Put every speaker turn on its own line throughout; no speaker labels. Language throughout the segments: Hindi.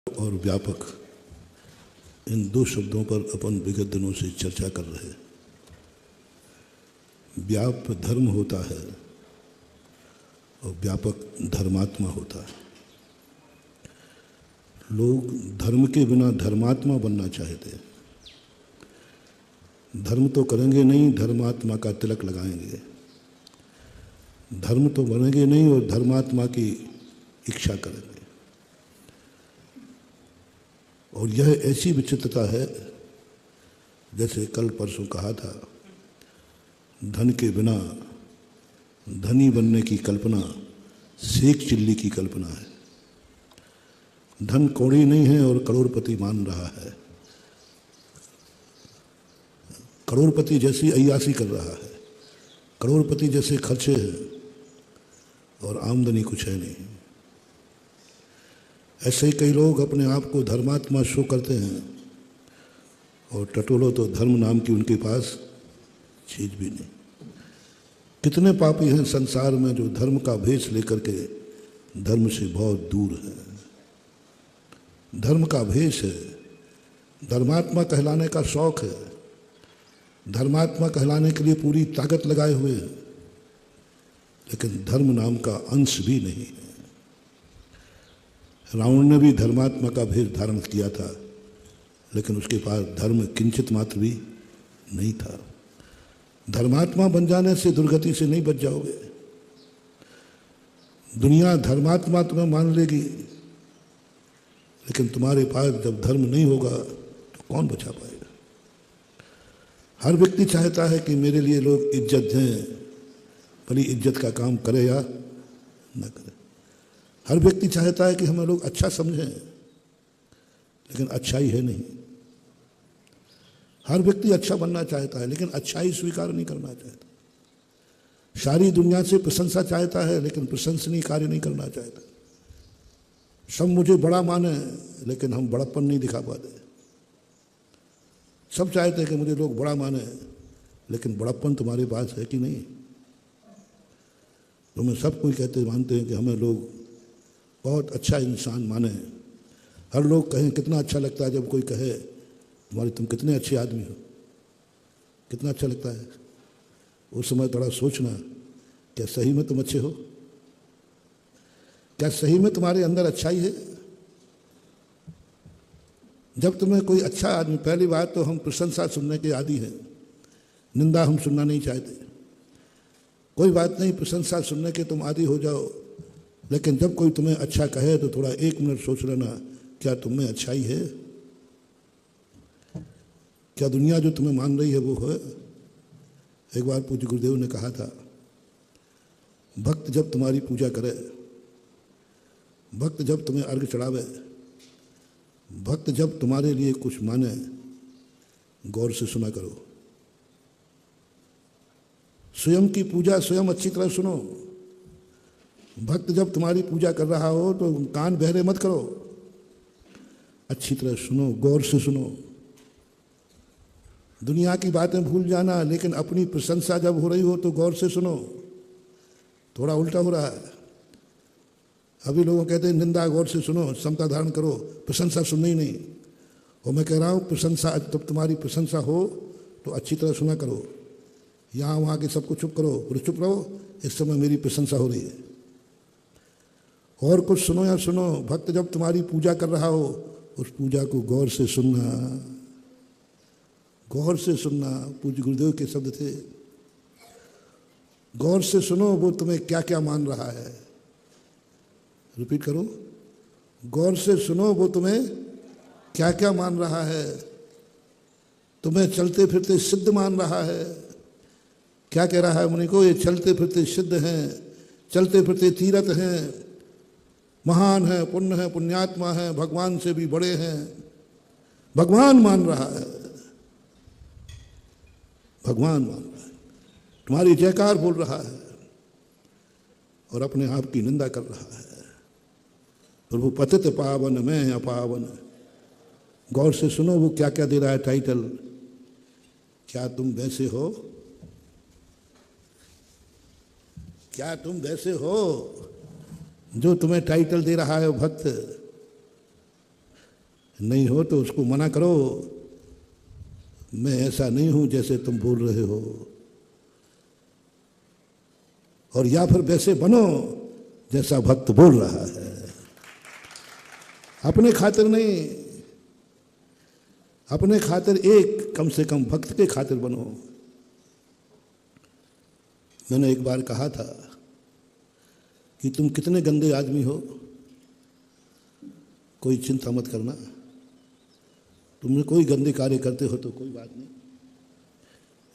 और व्यापक, इन दो शब्दों पर अपन विगत दिनों से चर्चा कर रहे हैं। व्याप धर्म होता है और व्यापक धर्मात्मा होता है। लोग धर्म के बिना धर्मात्मा बनना चाहते हैं। धर्म तो करेंगे नहीं, धर्मात्मा का तिलक लगाएंगे। धर्म तो बनेंगे नहीं और धर्मात्मा की इच्छा करेंगे। और यह ऐसी विचित्रता है, जैसे कल परसों कहा था, धन के बिना धनी बनने की कल्पना सेक चिल्ली की कल्पना है। धन कौड़ी नहीं है और करोड़पति मान रहा है, करोड़पति जैसी अय्यासी कर रहा है, करोड़पति जैसे खर्चे हैं और आमदनी कुछ है नहीं। ऐसे ही कई लोग अपने आप को धर्मात्मा शो करते हैं और टटोलो तो धर्म नाम की उनके पास चीज भी नहीं। कितने पापी हैं संसार में जो धर्म का भेष लेकर के धर्म से बहुत दूर हैं। धर्म का भेष है, धर्मात्मा कहलाने का शौक है, धर्मात्मा कहलाने के लिए पूरी ताकत लगाए हुए हैं, लेकिन धर्म नाम का अंश भी नहीं है। रावण ने भी धर्मात्मा का भेष धारण किया था, लेकिन उसके पास धर्म किंचित मात्र भी नहीं था। धर्मात्मा बन जाने से दुर्गति से नहीं बच जाओगे। दुनिया धर्मात्मा तुम्हें मान लेगी, लेकिन तुम्हारे पास जब धर्म नहीं होगा तो कौन बचा पाएगा। हर व्यक्ति चाहता है कि मेरे लिए लोग इज्जत दें, भली इज्जत का काम करे या न करे। हर व्यक्ति चाहता है कि हमें लोग अच्छा समझें, लेकिन अच्छाई है नहीं। हर व्यक्ति अच्छा बनना चाहता है, लेकिन अच्छाई स्वीकार नहीं करना चाहता। सारी दुनिया से प्रशंसा चाहता है, लेकिन प्रशंसनीय कार्य नहीं करना चाहता। सब मुझे बड़ा माने, लेकिन हम बड़प्पन नहीं दिखा पाते। सब चाहते हैं कि मुझे लोग बड़ा माने, लेकिन बड़प्पन तुम्हारे पास है कि नहीं। तुम्हें सब कोई मानते हैं कि हमें लोग बहुत अच्छा इंसान माने। हर लोग कहें कितना अच्छा लगता है जब कोई कहे तुम्हारे तुम कितने अच्छे आदमी हो, कितना अच्छा लगता है। उस समय थोड़ा सोचना, क्या सही में तुम अच्छे हो? क्या सही में तुम्हारे अंदर अच्छाई है? जब तुम्हें कोई अच्छा आदमी, पहली बात तो हम प्रशंसा सुनने के आदी हैं, निंदा हम सुनना नहीं चाहते। कोई बात नहीं, प्रशंसा सुनने के तुम आदी हो जाओ, लेकिन जब कोई तुम्हें अच्छा कहे तो थोड़ा एक मिनट सोच लेना, क्या तुम में अच्छाई है? क्या दुनिया जो तुम्हें मान रही है वो है? एक बार पूज्य गुरुदेव ने कहा था, भक्त जब तुम्हारी पूजा करे, भक्त जब तुम्हें अर्घ चढ़ावे, भक्त जब तुम्हारे लिए कुछ माने, गौर से सुना करो। स्वयं की पूजा स्वयं अच्छी तरह सुनो। भक्त जब तुम्हारी पूजा कर रहा हो तो कान बहरे मत करो, अच्छी तरह सुनो, गौर से सुनो। दुनिया की बातें भूल जाना, लेकिन अपनी प्रशंसा जब हो रही हो तो गौर से सुनो। थोड़ा उल्टा हो रहा है। अभी लोगों कहते हैं निंदा गौर से सुनो, समता धारण करो, प्रशंसा सुननी ही नहीं। और मैं कह रहा हूँ प्रशंसा, जब तुम्हारी प्रशंसा हो तो अच्छी तरह सुना करो। यहाँ वहाँ के सबको चुप करो, पूरे चुप रहो, इस समय मेरी प्रशंसा हो रही है। और कुछ सुनो या सुनो, भक्त जब तुम्हारी पूजा कर रहा हो उस पूजा को गौर से सुनना, गौर से सुनना। पूज्य गुरुदेव के शब्द थे, गौर से सुनो वो तुम्हें क्या क्या मान रहा है। रिपीट करो, गौर से सुनो वो तुम्हें क्या क्या मान रहा है। तुम्हें चलते फिरते सिद्ध मान रहा है। क्या कह रहा है मुनि को? ये चलते फिरते सिद्ध हैं, चलते फिरते तीर्थ हैं, महान है, पुण्य है, पुण्यात्मा है, भगवान से भी बड़े हैं। भगवान मान रहा है, भगवान मान रहा है, तुम्हारी जयकार बोल रहा है और अपने आप की निंदा कर रहा है। प्रभु पतित पावन मैं अपावन। गौर से सुनो वो क्या क्या दे रहा है टाइटल। क्या तुम वैसे हो? क्या तुम वैसे हो? जो तुम्हें टाइटल दे रहा है वो भक्त। नहीं हो तो उसको मना करो, मैं ऐसा नहीं हूं जैसे तुम बोल रहे हो, और या फिर वैसे बनो जैसा भक्त बोल रहा है। अपने खातिर नहीं, अपने खातिर एक, कम से कम भक्त के खातिर बनो। मैंने एक बार कहा था कि तुम कितने गंदे आदमी हो, कोई चिंता मत करना, तुमने कोई गंदे कार्य करते हो तो कोई बात नहीं,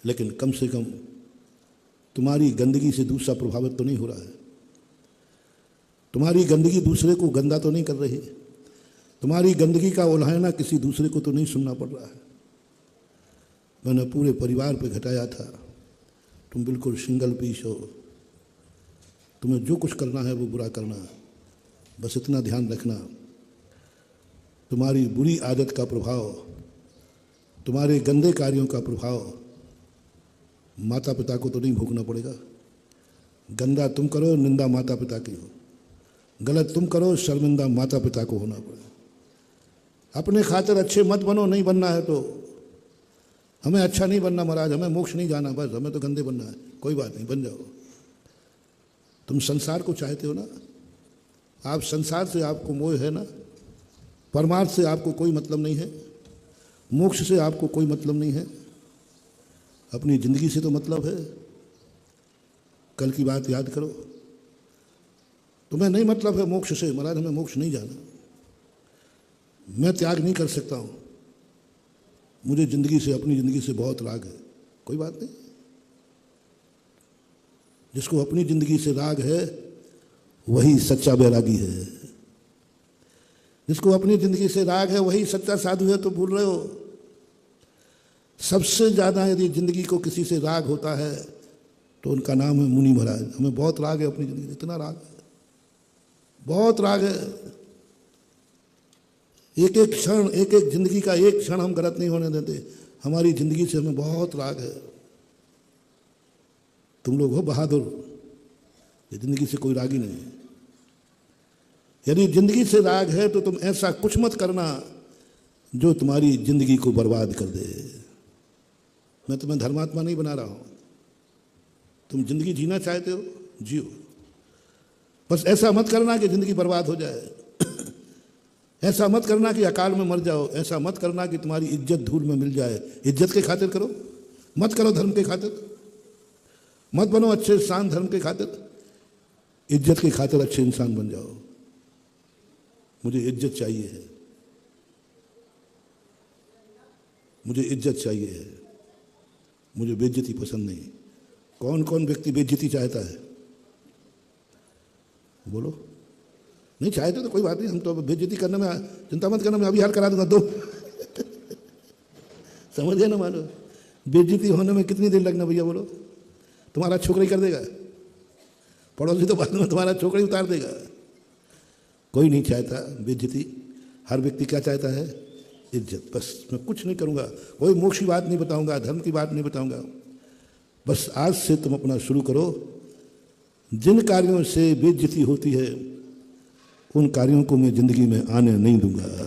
लेकिन कम से कम तुम्हारी गंदगी से दूसरा प्रभावित तो नहीं हो रहा है, तुम्हारी गंदगी दूसरे को गंदा तो नहीं कर रही, तुम्हारी गंदगी का उल्हाना किसी दूसरे को तो नहीं सुनना पड़ रहा है। मैंने पूरे परिवार पे घटाया था, तुम बिल्कुल सिंगल पीस हो, तुम्हें जो कुछ करना है वो बुरा करना, बस इतना ध्यान रखना, तुम्हारी बुरी आदत का प्रभाव, तुम्हारे गंदे कार्यों का प्रभाव माता पिता को तो नहीं भोगना पड़ेगा। गंदा तुम करो, निंदा माता पिता की हो, गलत तुम करो, शर्मिंदा माता पिता को होना पड़ेगा। अपने खातिर अच्छे मत बनो, नहीं बनना है तो हमें अच्छा नहीं बनना महाराज, हमें मोक्ष नहीं जाना, बस हमें तो गंदे बनना है, कोई बात नहीं, बन जाओ। तुम संसार को चाहते हो ना, आप संसार से आपको मोह है ना, परमार्थ से आपको कोई मतलब नहीं है, मोक्ष से आपको कोई मतलब नहीं है, अपनी जिंदगी से तो मतलब है। कल की बात याद करो, तुम्हें नहीं मतलब है मोक्ष से, महाराज हमें मोक्ष नहीं जाना, मैं त्याग नहीं कर सकता हूं, मुझे जिंदगी से, अपनी जिंदगी से बहुत राग है, कोई बात नहीं। जिसको अपनी जिंदगी से राग है वही सच्चा बैरागी है, जिसको अपनी जिंदगी से राग है वही सच्चा साधु है। तो भूल रहे हो, सबसे ज्यादा यदि जिंदगी को किसी से राग होता है तो उनका नाम है मुनि महाराज। हमें बहुत राग है अपनी जिंदगी, इतना राग है, बहुत राग है, एक एक क्षण, एक एक जिंदगी का एक क्षण हम गलत नहीं होने देते, हमारी जिंदगी से हमें बहुत राग है। तुम लोग हो बहादुर, ये जिंदगी से कोई राग ही नहीं है। यदि जिंदगी से राग है तो तुम ऐसा कुछ मत करना जो तुम्हारी जिंदगी को बर्बाद कर दे। मैं तुम्हें धर्मात्मा नहीं बना रहा हूं, तुम जिंदगी जीना चाहते हो जियो, बस ऐसा मत करना कि जिंदगी बर्बाद हो जाए, ऐसा मत करना कि अकाल में मर जाओ, ऐसा मत करना कि तुम्हारी इज्जत धूल में मिल जाए। इज्जत के खातिर करो, मत करो धर्म के खातिर, मत बनो अच्छे इंसान धर्म के खातिर, इज्जत के खातिर अच्छे इंसान बन जाओ। मुझे इज्जत चाहिए है, मुझे इज्जत चाहिए है, मुझे बेइज्जती पसंद नहीं। कौन कौन व्यक्ति बेइज्जती चाहता है, बोलो। नहीं चाहते तो कोई बात नहीं, हम तो बेइज्जती करने में चिंता मत करना, मैं अभी हाल करा दूंगा दो समझे ना, मानो बेइज्जती होने में कितनी देर लगना भैया, बोलो। तुम्हारा छोकरी कर देगा पड़ोसी, तो बाद में तुम्हारा छोकरी उतार देगा। कोई नहीं चाहता बेइज्जती, हर व्यक्ति क्या चाहता है, इज्जत। बस मैं कुछ नहीं करूंगा, कोई मोक्ष की बात नहीं बताऊंगा, धर्म की बात नहीं बताऊंगा। बस आज से तुम अपना शुरू करो, जिन कार्यों से बेइज्जती होती है उन कार्यों को मैं जिंदगी में आने नहीं दूंगा।